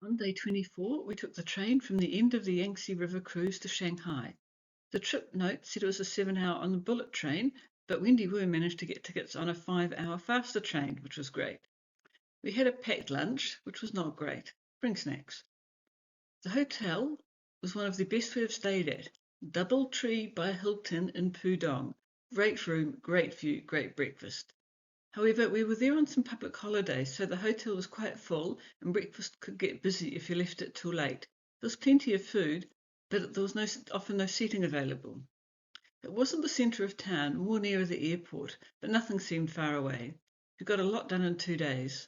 On day 24, we took the train from the end of the Yangtze River cruise to Shanghai. The trip note said it was a 7 hour on the bullet train, but Wendy Wu managed to get tickets on a 5 hour faster train, which was great. We had a packed lunch, which was not great. Bring snacks. The hotel was one of the best we have stayed at. Doubletree by Hilton in Pudong. Great room, great view, great breakfast. However, we were there on some public holidays, so the hotel was quite full and breakfast could get busy if you left it too late. There was plenty of food, but there was often no seating available. It wasn't the centre of town, more near the airport, but nothing seemed far away. We got a lot done in 2 days.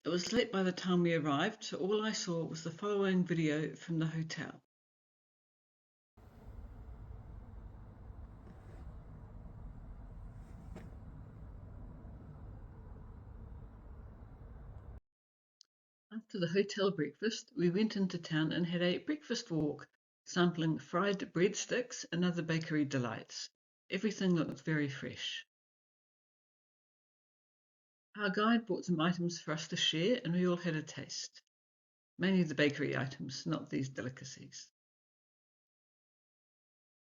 It was late by the time we arrived, so all I saw was the following video from the hotel. After the hotel breakfast, we went into town and had a breakfast walk, sampling fried breadsticks and other bakery delights. Everything looked very fresh. Our guide bought some items for us to share, and we all had a taste. Mainly the bakery items, not these delicacies.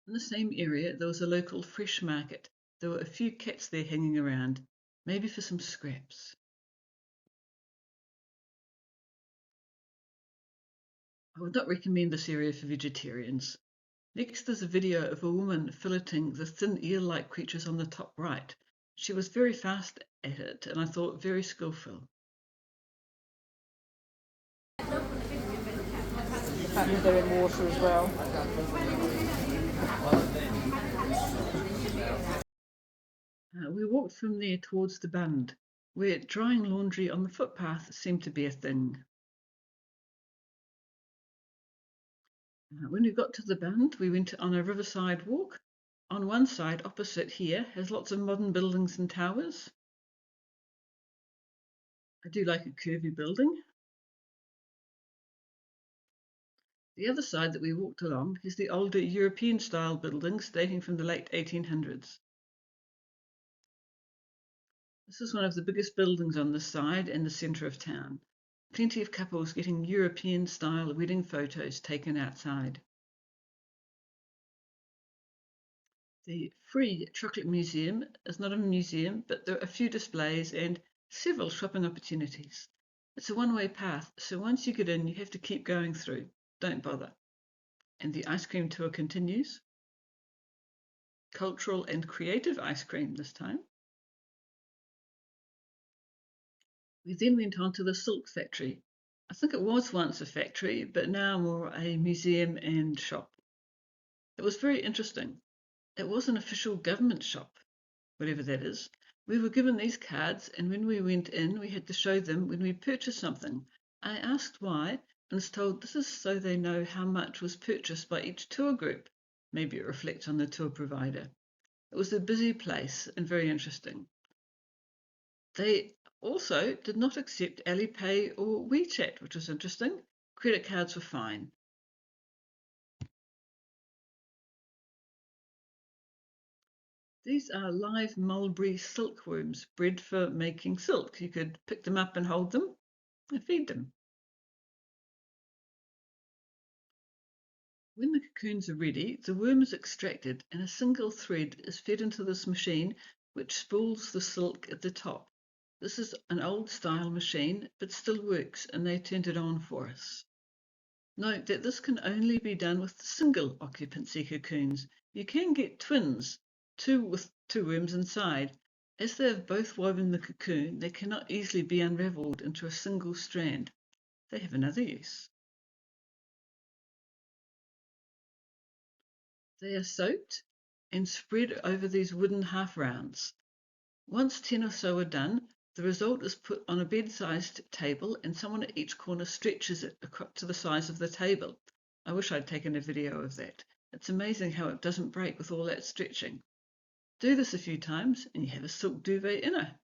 In the same area, there was a local fresh market. There were a few cats there hanging around, maybe for some scraps. I would not recommend this area for vegetarians. Next is a video of a woman filleting the thin eel-like creatures on the top right. She was very fast at it, and I thought very skillful. And they're in water as well. We walked from there towards the Bund, where drying laundry on the footpath seemed to be a thing. When we got to the Bund, we went on a riverside walk. On one side, opposite here, has lots of modern buildings and towers. I do like a curvy building. The other side that we walked along is the older European-style buildings dating from the late 1800s. This is one of the biggest buildings on this side in the centre of town. Plenty of couples getting European-style wedding photos taken outside. The Free Chocolate Museum is not a museum, but there are a few displays and several shopping opportunities. It's a one-way path, so once you get in, you have to keep going through. Don't bother. And the ice cream tour continues. Cultural and creative ice cream this time. We then went on to the silk factory. I think it was once a factory, but now more a museum and shop. It was very interesting. It was an official government shop, whatever that is. We were given these cards, and when we went in, we had to show them when we purchased something. I asked why, and was told this is so they know how much was purchased by each tour group. Maybe it reflects on the tour provider. It was a busy place and very interesting. They also did not accept Alipay or WeChat, which was interesting. Credit cards were fine. These are live mulberry silkworms bred for making silk. You could pick them up and hold them and feed them. When the cocoons are ready, the worm is extracted and a single thread is fed into this machine which spools the silk at the top. This is an old style machine but still works, and they turned it on for us. Note that this can only be done with single occupancy cocoons. You can get twins, two with two worms inside. As they have both woven the cocoon, they cannot easily be unravelled into a single strand. They have another use. They are soaked and spread over these wooden half rounds. Once 10 or so are done, the result is put on a bed-sized table and someone at each corner stretches it to the size of the table. I wish I'd taken a video of that. It's amazing how it doesn't break with all that stretching. Do this a few times and you have a silk duvet inner.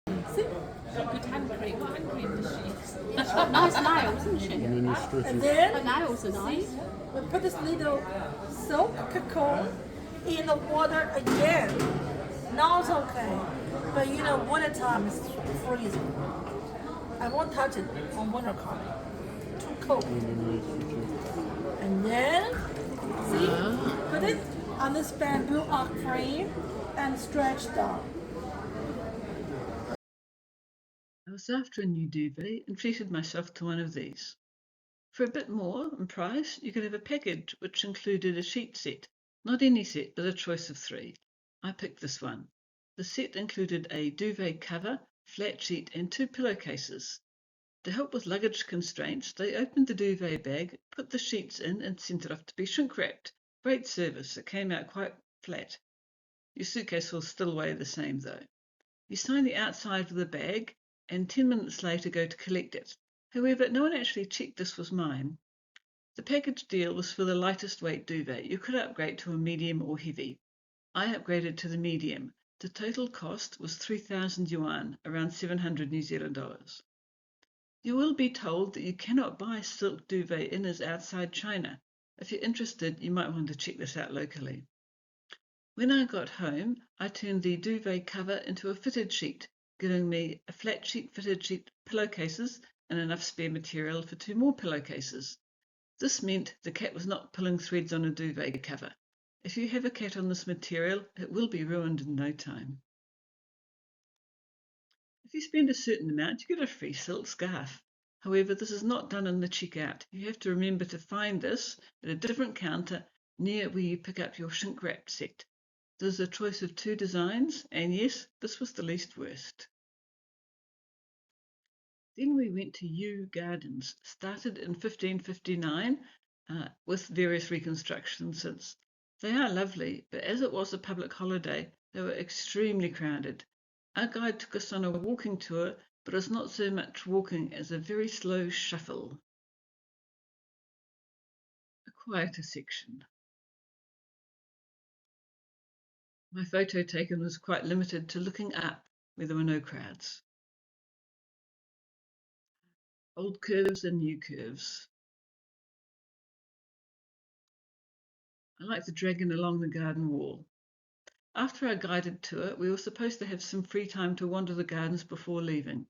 Good hand cream. What hand cream does she use? She's got nice nails, isn't she? And Her then nails are nice. we put this little silk cocoon in the water again. Now it's okay. But you know, winter time is freezing. I won't touch it on winter coming. coat. And then, see, put it on this bamboo arc frame and stretch down. I was after a new duvet and treated myself to one of these. For a bit more in price, you could have a package which included a sheet set. Not any set, but a choice of 3. I picked this one. The set included a duvet cover, flat sheet, and 2 pillowcases. To help with luggage constraints, they opened the duvet bag, put the sheets in, and sent it off to be shrink wrapped. Great service. It came out quite flat. Your suitcase will still weigh the same, though. You sign the outside of the bag, and 10 minutes later go to collect it. However, no one actually checked this was mine. The package deal was for the lightest weight duvet. You could upgrade to a medium or heavy. I upgraded to the medium. The total cost was 3,000 yuan, around 700 New Zealand dollars. You will be told that you cannot buy silk duvet inners outside China. If you're interested, you might want to check this out locally. When I got home, I turned the duvet cover into a fitted sheet, giving me a flat sheet, fitted sheet, pillowcases, and enough spare material for 2 more pillowcases. This meant the cat was not pulling threads on a duvet cover. If you have a cat on this material, it will be ruined in no time. If you spend a certain amount, you get a free silk scarf. However, this is not done in the checkout. You have to remember to find this at a different counter near where you pick up your shrink wrapped set. There's a choice of 2 designs, and yes, this was the least worst. Then we went to Yew Gardens, started in 1559 with various reconstructions since. They are lovely, but as it was a public holiday, they were extremely crowded. Our guide took us on a walking tour, but it was not so much walking as a very slow shuffle. A quieter section. My photo taken was quite limited to looking up where there were no crowds. Old curves and new curves. I like the dragon along the garden wall. After our guided tour, we were supposed to have some free time to wander the gardens before leaving.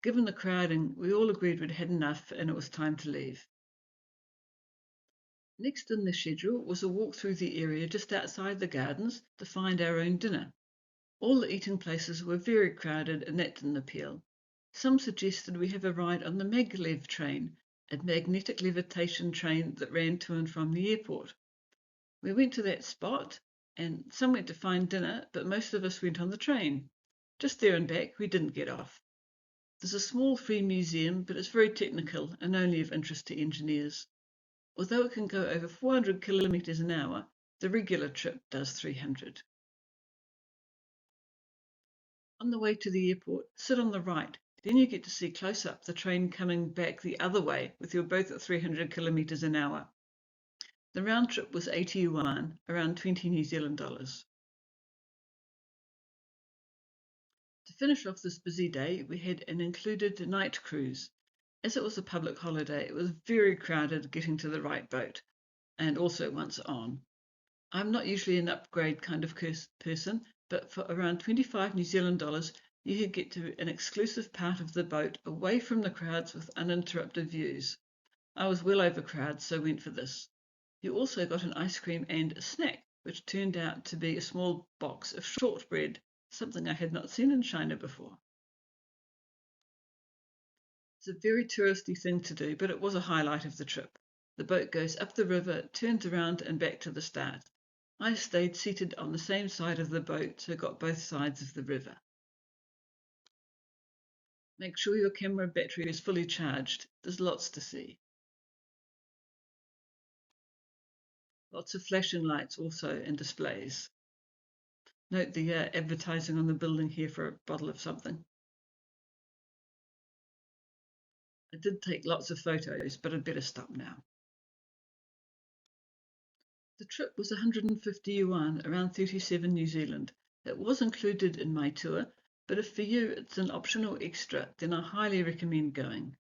Given the crowding, we all agreed we'd had enough and it was time to leave. Next in the schedule was a walk through the area just outside the gardens to find our own dinner. All the eating places were very crowded and that didn't appeal. Some suggested we have a ride on the Maglev train, a magnetic levitation train that ran to and from the airport. We went to that spot and some went to find dinner, but most of us went on the train. Just there and back, we didn't get off. There's a small free museum, but it's very technical and only of interest to engineers. Although it can go over 400 kilometres an hour, the regular trip does 300. On the way to the airport, sit on the right. Then you get to see close up the train coming back the other way with you both at 300 kilometres an hour. The round trip was 80 yuan, around 20 New Zealand dollars. To finish off this busy day, we had an included night cruise. As it was a public holiday, it was very crowded getting to the right boat, and also once on. I'm not usually an upgrade kind of person, but for around 25 New Zealand dollars, you could get to an exclusive part of the boat away from the crowds with uninterrupted views. I was well overcrowded, so went for this. You also got an ice cream and a snack, which turned out to be a small box of shortbread, something I had not seen in China before. It's a very touristy thing to do, but it was a highlight of the trip. The boat goes up the river, turns around and back to the start. I stayed seated on the same side of the boat, so got both sides of the river. Make sure your camera battery is fully charged. There's lots to see. Lots of flashing lights also and displays. Note the advertising on the building here for a bottle of something. I did take lots of photos, but I'd better stop now. The trip was 150 yuan, around 37 New Zealand. It was included in my tour, but if for you it's an optional extra, then I highly recommend going.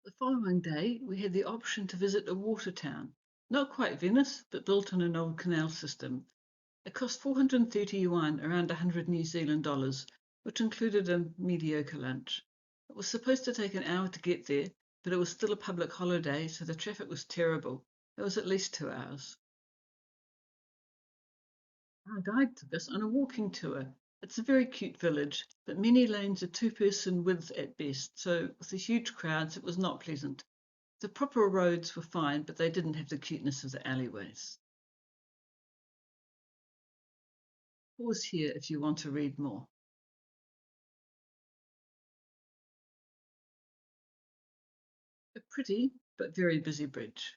The following day, we had the option to visit a water town. Not quite Venice, but built on an old canal system. It cost 430 yuan, around 100 New Zealand dollars, which included a mediocre lunch. It was supposed to take an hour to get there, but it was still a public holiday, so the traffic was terrible. It was at least 2 hours. Our guide took us on a walking tour. It's a very cute village, but many lanes are two-person width at best, so with the huge crowds, it was not pleasant. The proper roads were fine, but they didn't have the cuteness of the alleyways. Pause here if you want to read more. A pretty but very busy bridge.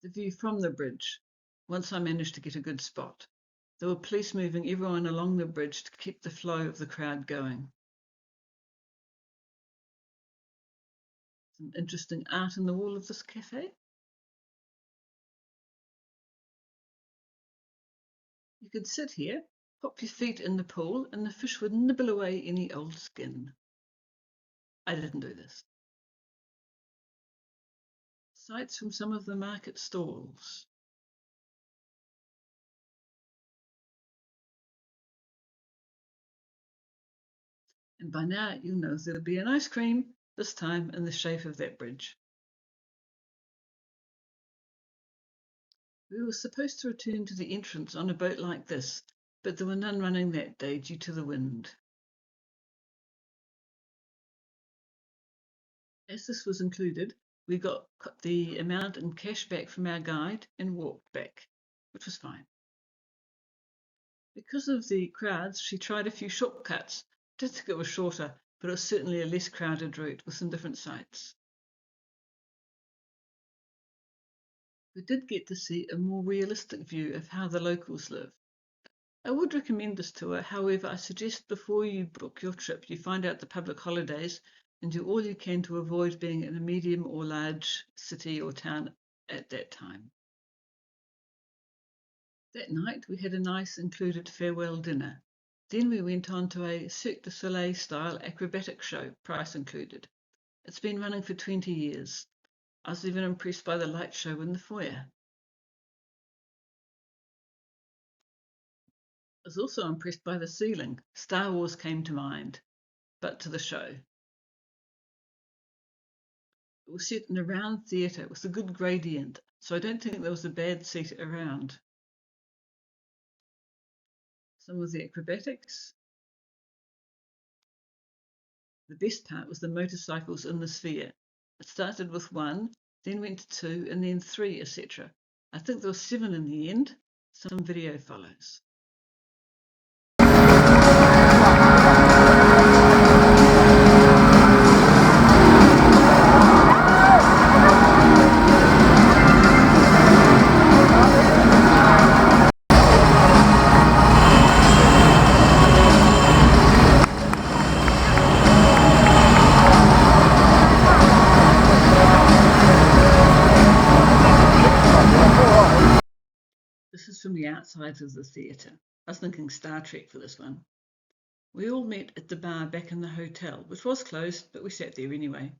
The view from the bridge, once I managed to get a good spot. There were police moving everyone along the bridge to keep the flow of the crowd going. Some interesting art in the wall of this cafe. You could sit here, pop your feet in the pool, and the fish would nibble away any old skin. I didn't do this. Sights from some of the market stalls. And by now you know there'll be an ice cream, this time in the shape of that bridge. We were supposed to return to the entrance on a boat like this, but there were none running that day due to the wind. As this was included, we got the amount in cash back from our guide and walked back, which was fine. Because of the crowds, she tried a few shortcuts. I did think it was shorter, but it was certainly a less crowded route with some different sights. We did get to see a more realistic view of how the locals live. I would recommend this tour, however, I suggest before you book your trip, you find out the public holidays and do all you can to avoid being in a medium or large city or town at that time. That night we had a nice included farewell dinner. Then we went on to a Cirque du Soleil style acrobatic show, price included. It's been running for 20 years. I was even impressed by the light show in the foyer. I was also impressed by the ceiling. Star Wars came to mind, but to the show. It was set in a round theatre with a good gradient, so I don't think there was a bad seat around. Some of the acrobatics. The best part was the motorcycles in the sphere. It started with 1, then went to 2, and then 3, etc. I think there were 7 in the end. Some video follows. This is from the outside of the theatre. I was thinking Star Trek for this one. We all met at the bar back in the hotel, which was closed, but we sat there anyway.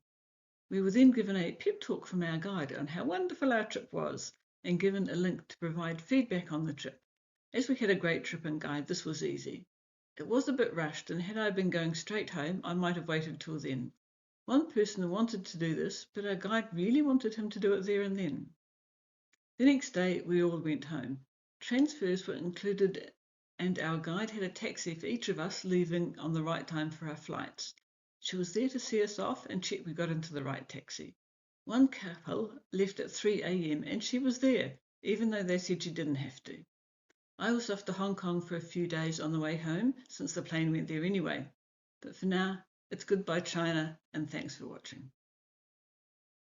We were then given a pep talk from our guide on how wonderful our trip was and given a link to provide feedback on the trip. As we had a great trip and guide, this was easy. It was a bit rushed, and had I been going straight home, I might have waited till then. One person wanted to do this, but our guide really wanted him to do it there and then. The next day, we all went home. Transfers were included, and our guide had a taxi for each of us, leaving on the right time for our flights. She was there to see us off and check we got into the right taxi. One couple left at 3 a.m. and she was there, even though they said she didn't have to. I was off to Hong Kong for a few days on the way home, since the plane went there anyway. But for now, it's goodbye China, and thanks for watching.